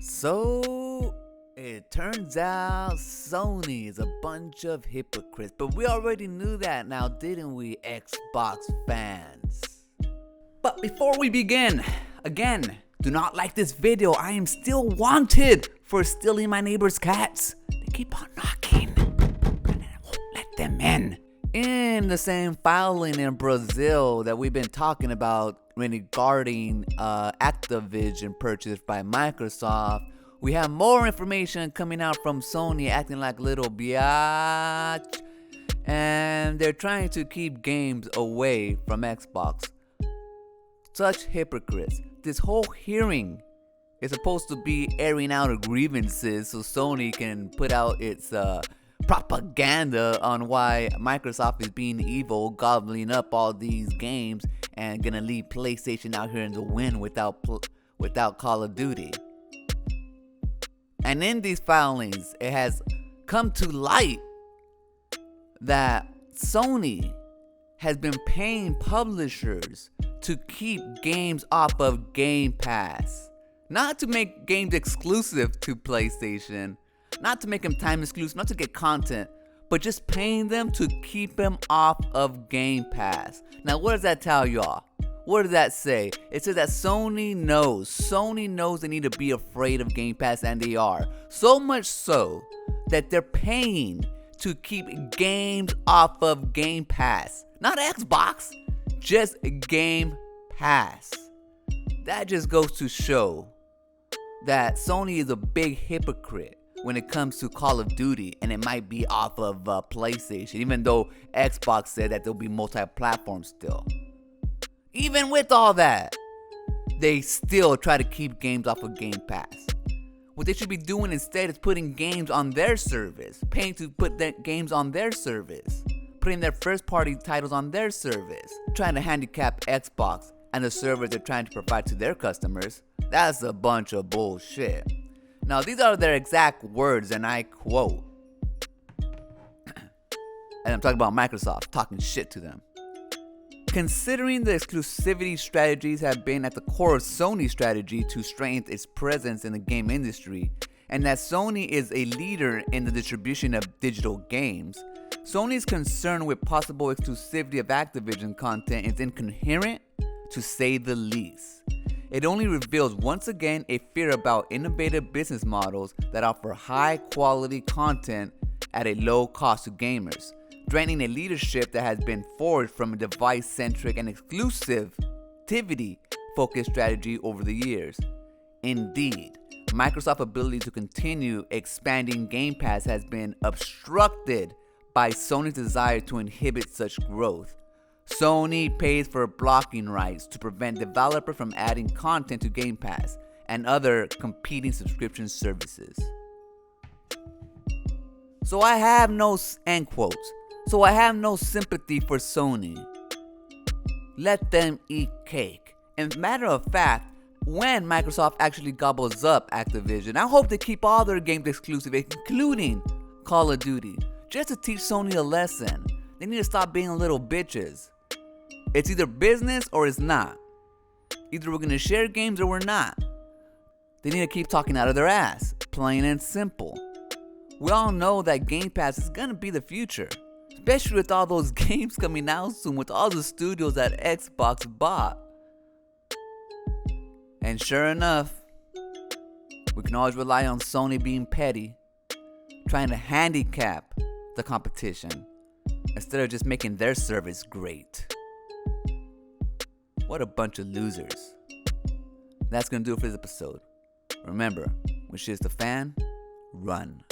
So it turns out Sony is a bunch of hypocrites, but we already knew that now, didn't we, Xbox fans? But before we begin, again, do not like this video. I am still wanted for stealing my neighbor's cats. They keep on knocking, and I won't let them in. In the same filing in Brazil that we've been talking about regarding Activision purchased by Microsoft, we have more information coming out from Sony acting like little biatch, and they're trying to keep games away from Xbox. Such hypocrites. This whole hearing is supposed to be airing out grievances so Sony can put out its propaganda on why Microsoft is being evil, gobbling up all these games and gonna leave PlayStation out here in the wind without Call of Duty. And in these filings, it has come to light that Sony has been paying publishers to keep games off of Game Pass. Not to make games exclusive to PlayStation, not to make them time exclusive, not to get content, but just paying them to keep them off of Game Pass. Now, what does that tell y'all? What does that say? It says that Sony knows they need to be afraid of Game Pass, and they are. So much so that they're paying to keep games off of Game Pass. Not Xbox, just Game Pass. That just goes to show that Sony is a big hypocrite when it comes to Call of Duty, and it might be off of PlayStation, even though Xbox said that there'll be multi-platform still. Even with all that, they still try to keep games off of Game Pass. What they should be doing instead is putting games on their service, paying to put their games on their service, putting their first-party titles on their service, trying to handicap Xbox and the service they're trying to provide to their customers. That's a bunch of bullshit. Now, these are their exact words, and I quote. And I'm talking about Microsoft, talking shit to them. Considering the exclusivity strategies have been at the core of Sony's strategy to strengthen its presence in the game industry, and that Sony is a leader in the distribution of digital games, Sony's concern with possible exclusivity of Activision content is incoherent, to say the least. It only reveals once again a fear about innovative business models that offer high quality content at a low cost to gamers, draining a leadership that has been forged from a device-centric and exclusivity-focused strategy over the years. Indeed, Microsoft's ability to continue expanding Game Pass has been obstructed by Sony's desire to inhibit such growth. Sony pays for blocking rights to prevent developers from adding content to Game Pass and other competing subscription services. So I have no, end quotes. So I have no sympathy for Sony. Let them eat cake. And matter of fact, when Microsoft actually gobbles up Activision, I hope they keep all their games exclusive, including Call of Duty, just to teach Sony a lesson. They need to stop being little bitches. It's either business or it's not. Either we're gonna share games or we're not. They need to keep talking out of their ass, plain and simple. We all know that Game Pass is gonna be the future, especially with all those games coming out soon, with all the studios that Xbox bought. And sure enough, we can always rely on Sony being petty, trying to handicap the competition instead of just making their service great. What a bunch of losers. That's gonna do it for this episode. Remember, when shit's the fan, run.